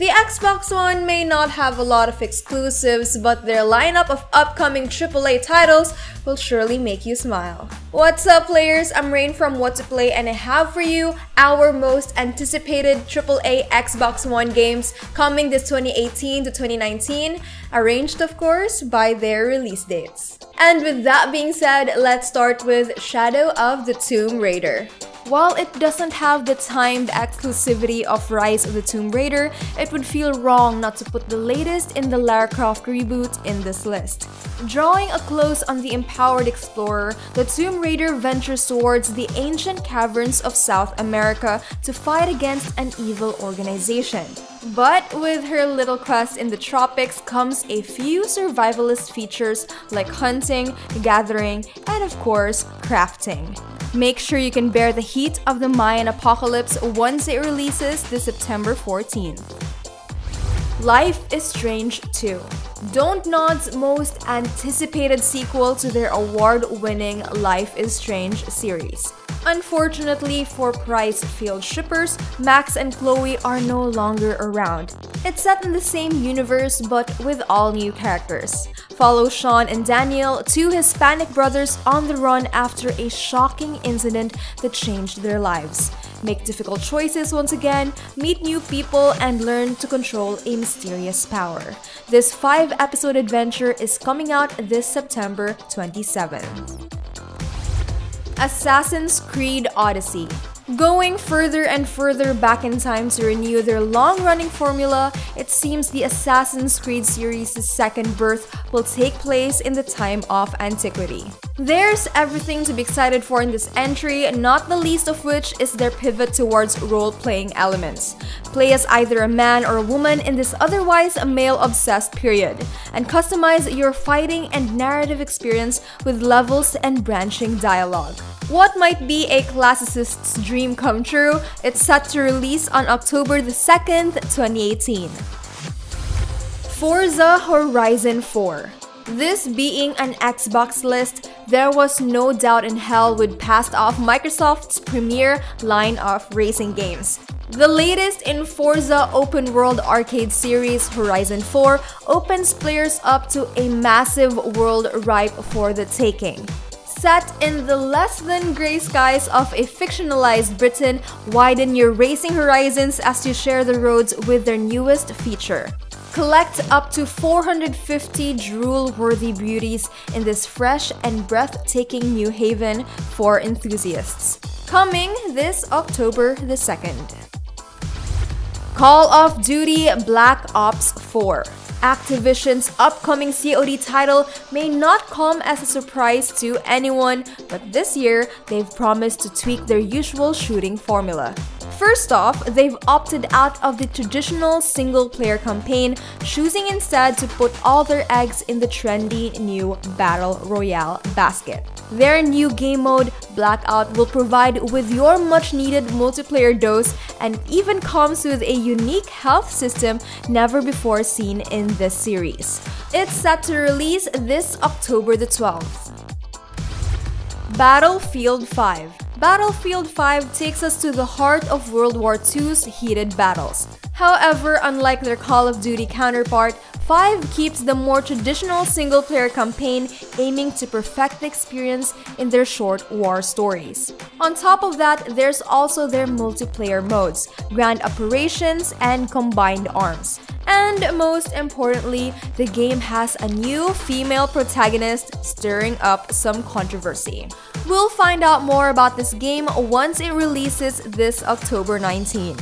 The Xbox One may not have a lot of exclusives, but their lineup of upcoming AAA titles will surely make you smile. What's up, players? I'm Rain from What to Play, and I have for you our most anticipated AAA Xbox One games coming this 2018 to 2019, arranged of course by their release dates. And with that being said, let's start with Shadow of the Tomb Raider. While it doesn't have the timed exclusivity of Rise of the Tomb Raider, it would feel wrong not to put the latest in the Lara Croft reboot in this list. Drawing a close on the empowered explorer, the Tomb Raider ventures towards the ancient caverns of South America to fight against an evil organization. But with her little quest in the tropics comes a few survivalist features like hunting, gathering, and of course, crafting. Make sure you can bear the heat of the Mayan apocalypse once it releases this September 14th. Life is Strange 2. Dontnod's most anticipated sequel to their award-winning Life is Strange series. Unfortunately for prize-filled shippers, Max and Chloe are no longer around. It's set in the same universe but with all new characters. Follow Sean and Daniel, two Hispanic brothers on the run after a shocking incident that changed their lives. Make difficult choices once again, meet new people, and learn to control a mysterious power. This 5-episode adventure is coming out this September 27th. Assassin's Creed Odyssey. Going further and further back in time to renew their long-running formula, it seems the Assassin's Creed series' second birth will take place in the time of antiquity. There's everything to be excited for in this entry, not the least of which is their pivot towards role-playing elements. Play as either a man or a woman in this otherwise male-obsessed period, and customize your fighting and narrative experience with levels and branching dialogue. What might be a classicist's dream come true, it's set to release on October the 2nd, 2018. Forza Horizon 4. This being an Xbox list, there was no doubt in hell would pass off Microsoft's premier line of racing games. The latest in Forza open world arcade series, Horizon 4, opens players up to a massive world ripe for the taking. Set in the less than grey skies of a fictionalized Britain, widen your racing horizons as you share the roads with their newest feature. Collect up to 450 drool-worthy beauties in this fresh and breathtaking new haven for enthusiasts. Coming this October the 2nd. Call of Duty Black Ops 4. Activision's upcoming COD title may not come as a surprise to anyone, but this year they've promised to tweak their usual shooting formula. First off, they've opted out of the traditional single-player campaign, choosing instead to put all their eggs in the trendy new Battle Royale basket. Their new game mode, Blackout, will provide with your much-needed multiplayer dose and even comes with a unique health system never before seen in this series. It's set to release this October the 12th. Battlefield 5. Battlefield 5 takes us to the heart of World War II's heated battles. However, unlike their Call of Duty counterpart, 5 keeps the more traditional single-player campaign, aiming to perfect the experience in their short war stories. On top of that, there's also their multiplayer modes, Grand Operations, and Combined Arms. And most importantly, the game has a new female protagonist, stirring up some controversy. We'll find out more about this game once it releases this October 19.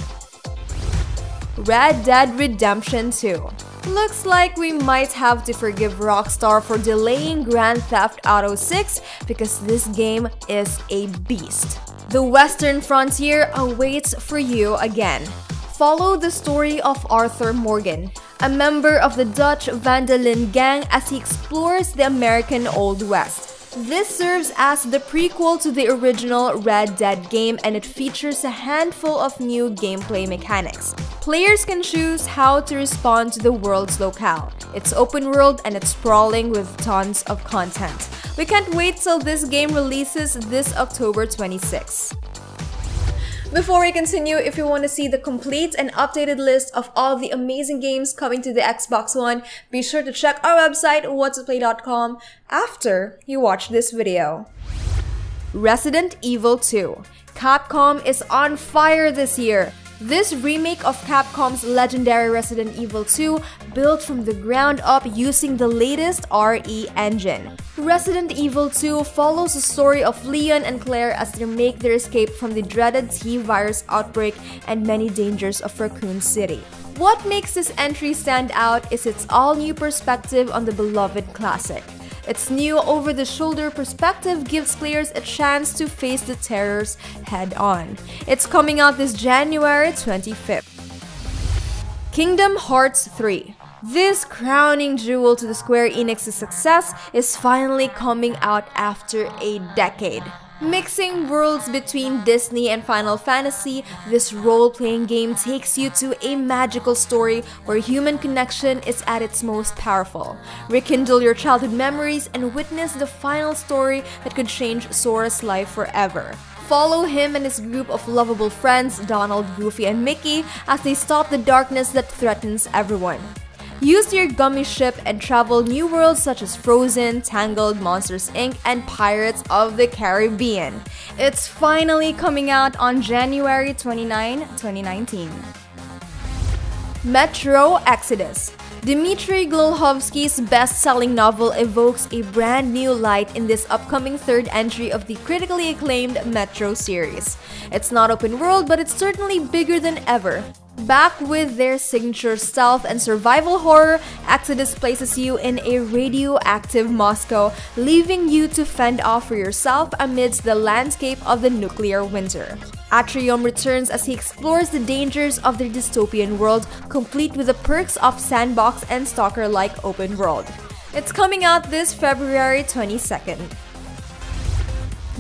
Red Dead Redemption 2. Looks like we might have to forgive Rockstar for delaying Grand Theft Auto 6 because this game is a beast. The Western frontier awaits for you again. Follow the story of Arthur Morgan, a member of the Dutch Van der Linde gang, as he explores the American Old West. This serves as the prequel to the original Red Dead game, and it features a handful of new gameplay mechanics. Players can choose how to respond to the world's locale. It's open world and it's sprawling with tons of content. We can't wait till this game releases this October 26. Before we continue, if you want to see the complete and updated list of all of the amazing games coming to the Xbox One, be sure to check our website, whatsaplay.com, after you watch this video. Resident Evil 2. Capcom is on fire this year. This remake of Capcom's legendary Resident Evil 2 built from the ground up using the latest RE engine. Resident Evil 2 follows the story of Leon and Claire as they make their escape from the dreaded T-virus outbreak and many dangers of Raccoon City. What makes this entry stand out is its all-new perspective on the beloved classic. Its new over-the-shoulder perspective gives players a chance to face the terrors head-on. It's coming out this January 25th. Kingdom Hearts 3. This crowning jewel to the Square Enix's success is finally coming out after a decade. Mixing worlds between Disney and Final Fantasy, this role-playing game takes you to a magical story where human connection is at its most powerful. Rekindle your childhood memories and witness the final story that could change Sora's life forever. Follow him and his group of lovable friends, Donald, Goofy, and Mickey, as they stop the darkness that threatens everyone. Use your gummy ship and travel new worlds such as Frozen, Tangled, Monsters Inc., and Pirates of the Caribbean. It's finally coming out on January 29, 2019. Metro Exodus. Dmitry Glohovsky's best-selling novel evokes a brand new light in this upcoming third entry of the critically acclaimed Metro series. It's not open world, but it's certainly bigger than ever. Back with their signature stealth and survival horror, Exodus places you in a radioactive Moscow, leaving you to fend off for yourself amidst the landscape of the nuclear winter. Atrium returns as he explores the dangers of their dystopian world, complete with the perks of sandbox and stalker-like open world. It's coming out this February 22nd.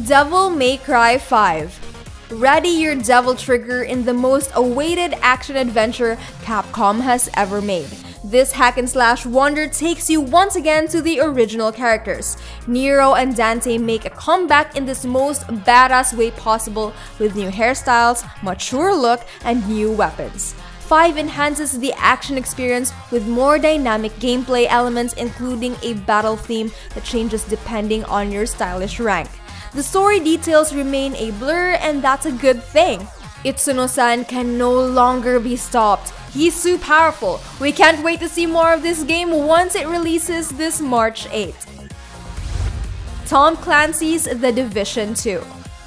Devil May Cry 5. Ready your devil trigger in the most awaited action-adventure Capcom has ever made. This hack-and-slash wonder takes you once again to the original characters. Nero and Dante make a comeback in this most badass way possible with new hairstyles, mature look, and new weapons. 5 enhances the action experience with more dynamic gameplay elements, including a battle theme that changes depending on your stylish rank. The story details remain a blur, and that's a good thing. Itsuno-san can no longer be stopped. He's too powerful. We can't wait to see more of this game once it releases this March 8th. Tom Clancy's The Division 2.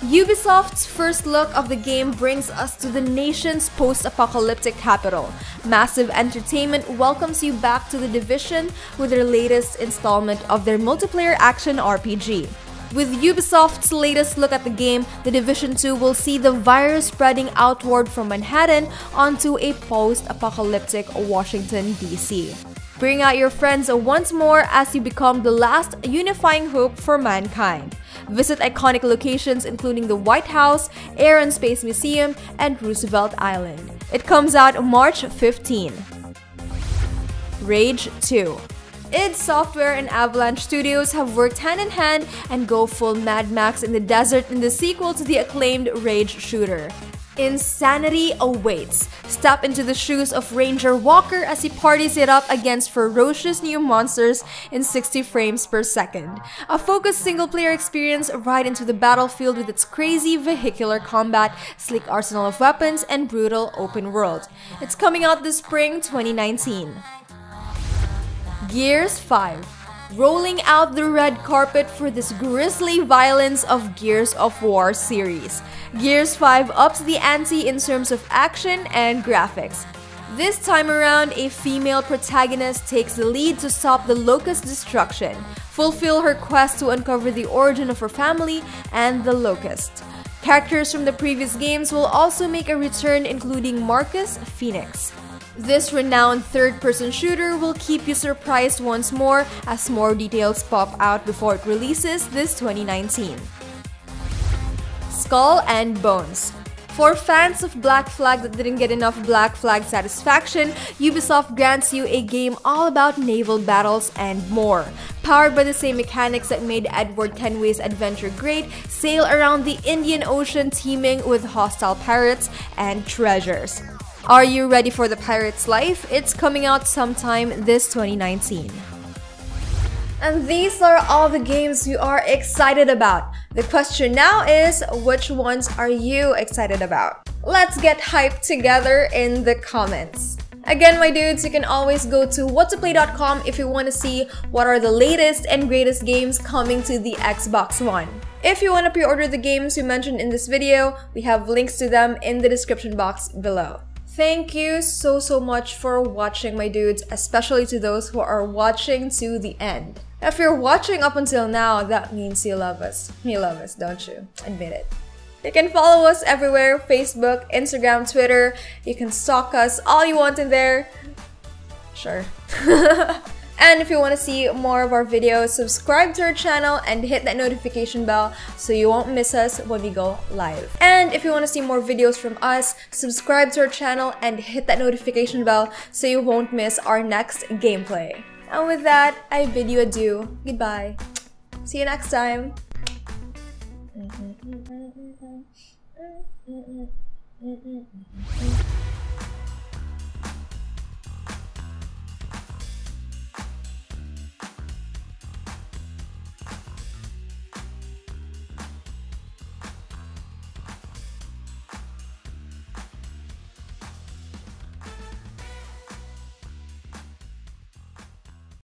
Ubisoft's first look of the game brings us to the nation's post-apocalyptic capital. Massive Entertainment welcomes you back to The Division with their latest installment of their multiplayer action RPG. With Ubisoft's latest look at the game, The Division 2 will see the virus spreading outward from Manhattan onto a post-apocalyptic Washington, D.C. Bring out your friends once more as you become the last unifying hope for mankind. Visit iconic locations including the White House, Air and Space Museum, and Roosevelt Island. It comes out March 15. Rage 2. id Software and Avalanche Studios have worked hand-in-hand and go full Mad Max in the desert in the sequel to the acclaimed Rage shooter. Insanity awaits. Step into the shoes of Ranger Walker as he parties it up against ferocious new monsters in 60 frames per second. A focused single-player experience right into the battlefield with its crazy vehicular combat, sleek arsenal of weapons, and brutal open world. It's coming out this spring 2019. Gears 5. Rolling out the red carpet for this grisly violence of Gears of War series. Gears 5 ups the ante in terms of action and graphics. This time around, a female protagonist takes the lead to stop the Locust destruction, fulfill her quest to uncover the origin of her family and the Locust. Characters from the previous games will also make a return, including Marcus Phoenix. This renowned third-person shooter will keep you surprised once more as more details pop out before it releases this 2019. Skull and Bones. For fans of Black Flag that didn't get enough Black Flag satisfaction, Ubisoft grants you a game all about naval battles and more. Powered by the same mechanics that made Edward Kenway's adventure great, sail around the Indian Ocean teeming with hostile pirates and treasures. Are you ready for the pirate's life? It's coming out sometime this 2019. And these are all the games you are excited about. The question now is, which ones are you excited about? Let's get hyped together in the comments. Again, my dudes, you can always go to whattoplay.com if you want to see what are the latest and greatest games coming to the Xbox One. If you want to pre-order the games we mentioned in this video, we have links to them in the description box below. Thank you so much for watching, my dudes, especially to those who are watching to the end. If you're watching up until now, that means you love us. You love us, don't you? Admit it. You can follow us everywhere: Facebook, Instagram, Twitter. You can stalk us all you want in there. Sure. And if you want to see more of our videos, subscribe to our channel and hit that notification bell so you won't miss us when we go live. And if you want to see more videos from us, subscribe to our channel and hit that notification bell so you won't miss our next gameplay. And with that, I bid you adieu. Goodbye. See you next time.